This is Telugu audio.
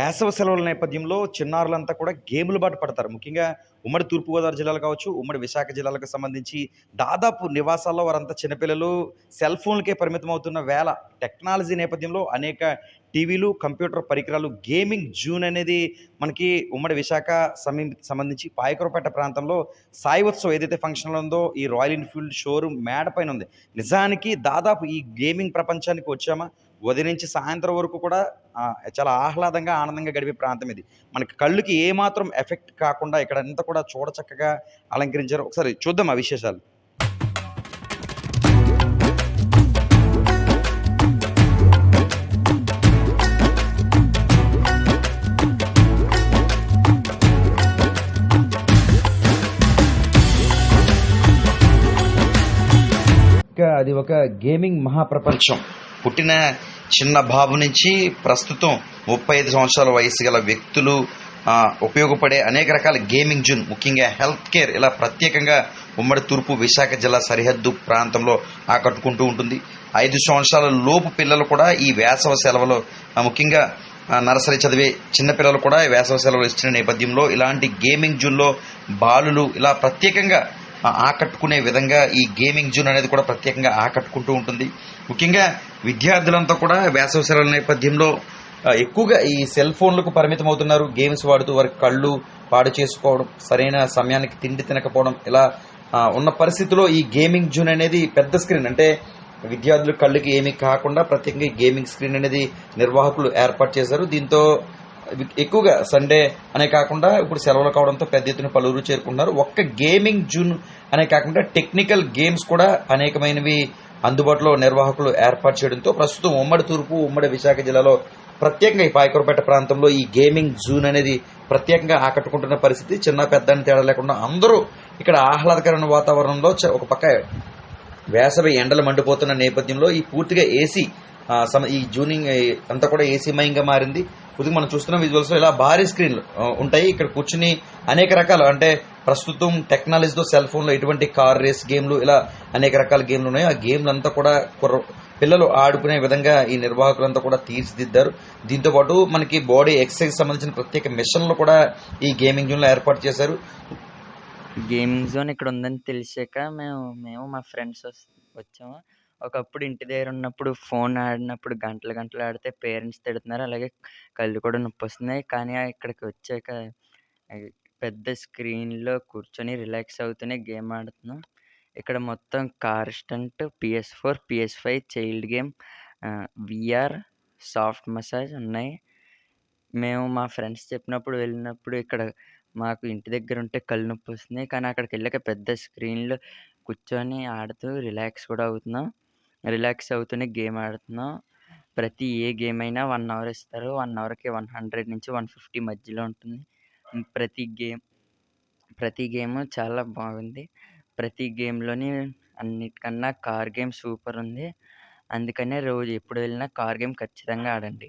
వేసవి సెలవుల నేపథ్యంలో చిన్నారులంతా కూడా గేముల బాట పడతారు. ముఖ్యంగా ఉమ్మడి తూర్పుగోదావరి జిల్లాలు కావచ్చు, ఉమ్మడి విశాఖ జిల్లాలకు సంబంధించి దాదాపు నివాసాల్లో వారంతా చిన్నపిల్లలు సెల్ ఫోన్‌లకే పరిమితమవుతున్న వేళ టెక్నాలజీ నేపథ్యంలో అనేక టీవీలు, కంప్యూటర్ పరికరాలు గేమింగ్ జోన్ అనేది మనకి ఉమ్మడి విశాఖ సంబంధించి పాయకరపేట ప్రాంతంలో సాయి ఉత్సవ్ ఏదైతే ఫంక్షన్ హాల్ ఉందో ఈ రాయల్ ఎన్‌ఫీల్డ్ షోరూమ్ మేడ పైన ఉంది. నిజానికి దాదాపు ఈ గేమింగ్ ప్రపంచానికి వచ్చామా, ఉదయం నుంచి సాయంత్రం వరకు కూడా చాలా ఆహ్లాదంగా, ఆనందంగా గడిపే ప్రాంతం ఇది. మనకి కళ్ళుకి ఏమాత్రం ఎఫెక్ట్ కాకుండా ఇక్కడంతా కూడా చూడచక్కగా అలంకరించారు. ఒకసారి చూద్దాం ఆ విశేషాలు. అది ఒక గేమింగ్ మహాప్రపంచం. పుట్టిన చిన్న బాబు నుంచి ప్రస్తుతం 35 సంవత్సరాల వయసు గల వ్యక్తులు ఉపయోగపడే అనేక రకాల గేమింగ్ జోన్, ముఖ్యంగా హెల్త్ కేర్ ఇలా ప్రత్యేకంగా ఉమ్మడి తూర్పు విశాఖ జిల్లా సరిహద్దు ప్రాంతంలో ఆకట్టుకుంటూ ఉంటుంది. 5 సంవత్సరాల లోపు పిల్లలు కూడా ఈ వేసవ సెలవులో ముఖ్యంగా నర్సరీ చదివే చిన్నపిల్లలు కూడా వేసవ సెలవులు ఇచ్చిన నేపథ్యంలో ఇలాంటి గేమింగ్ జోన్లో బాలులు ఇలా ప్రత్యేకంగా ఆకట్టుకునే విధంగా ఈ గేమింగ్ జోన్ అనేది కూడా ప్రత్యేకంగా ఆకట్టుకుంటూ ఉంటుంది. ముఖ్యంగా విద్యార్థులంతా కూడా వేసవి సెలవుల నేపథ్యంలో ఎక్కువగా ఈ సెల్ ఫోన్లకు పరిమితం అవుతున్నారు. గేమ్స్ వాడుతూ వారి కళ్ళు పాడు చేసుకోవడం, సరైన సమయానికి తిండి తినకపోవడం ఇలా ఉన్న పరిస్థితిలో ఈ గేమింగ్ జోన్ అనేది పెద్ద స్క్రీన్ అంటే విద్యార్థుల కళ్ళకి ఏమీ కాకుండా ప్రత్యేకంగా ఈ గేమింగ్ స్క్రీన్ అనేది నిర్వాహకులు ఏర్పాటు చేశారు. దీంతో ఎక్కువగా సండే అనే కాకుండా ఇప్పుడు సెలవులు కావడంతో పెద్ద ఎత్తున పలువురు చేరుకుంటున్నారు. ఒక్క గేమింగ్ జోన్ అనే కాకుండా టెక్నికల్ గేమ్స్ కూడా అనేకమైనవి అందుబాటులో నిర్వాహకులు ఏర్పాటు చేయడంతో ప్రస్తుతం ఉమ్మడి తూర్పు, ఉమ్మడి విశాఖ జిల్లాలో ప్రత్యేకంగా ఈ పాయకరపేట ప్రాంతంలో ఈ గేమింగ్ జోన్ అనేది ప్రత్యేకంగా ఆకట్టుకుంటున్న పరిస్థితి. చిన్న పెద్ద అని తేడా లేకుండా అందరూ ఇక్కడ ఆహ్లాదకరమైన వాతావరణంలో ఒక పక్క వేసవి ఎండలు మండిపోతున్న నేపథ్యంలో ఈ పూర్తిగా ఏసీ ఈ జూనింగ్ అంతా కూడా ఏసీమయంగా మారింది. కొద్దిగా మనం చూస్తున్న విజువల్స్ లో ఇలా భారీ స్క్రీన్లు ఉంటాయి. ఇక్కడ కూర్చుని అనేక రకాలు అంటే ప్రస్తుతం టెక్నాలజీతో సెల్ ఫోన్ లో ఎటువంటి కార్ రేస్ గేమ్లు ఇలా అనేక రకాల గేమ్లు ఉన్నాయి. ఆ గేమ్లు అంతా కూడా పిల్లలు ఆడుకునే విధంగా ఈ నిర్వాహకులంతా కూడా తీర్చిదిద్దారు. దీంతో పాటు మనకి బాడీ ఎక్సర్సైజ్ సంబంధించిన ప్రత్యేక మిషన్లు కూడా ఈ గేమింగ్ జోన్ లో ఏర్పాటు చేశారు. గేమింగ్ జోన్ ఇక్కడ ఉందని తెలిసాక మేము మా ఫ్రెండ్స్ వచ్చాము. ఒకప్పుడు ఇంటి దగ్గర ఉన్నప్పుడు ఫోన్ ఆడినప్పుడు గంటలు గంటలు ఆడితే పేరెంట్స్ తిడుతున్నారు. అలాగే కళ్ళు కూడా నొప్పొస్తున్నాయి. కానీ ఇక్కడికి వచ్చాక పెద్ద స్క్రీన్‌లో కూర్చొని రిలాక్స్ అవుతూనే గేమ్ ఆడుతున్నాం. ఇక్కడ మొత్తం car stunt, PS4, PS5 child game, VR, soft massage ఉన్నాయి. మేము మా ఫ్రెండ్స్ చెప్పినప్పుడు వెళ్ళినప్పుడు ఇక్కడ మాకు ఇంటి దగ్గర ఉంటే కళ్ళు నొప్పొస్తున్నాయి. కానీ అక్కడికెళ్ళాక పెద్ద స్క్రీన్‌లో కూర్చొని ఆడుతూ రిలాక్స్ కూడా అవుతున్నాం. రిలాక్స్ అవుతూనే గేమ్ ఆడుతున్నాం. ఏ గేమ్ అయినా 1 అవర్ ఇస్తారు. 1 అవర్‌కి 100-150 మధ్యలో ఉంటుంది. ప్రతి గేమ్ చాలా బాగుంది. ప్రతి గేమ్‌లోని అన్నిటికన్నా కార్ గేమ్ సూపర్ ఉంది. అందుకనే రోజు ఎప్పుడు వెళ్ళినా కార్ గేమ్ ఖచ్చితంగా ఆడండి.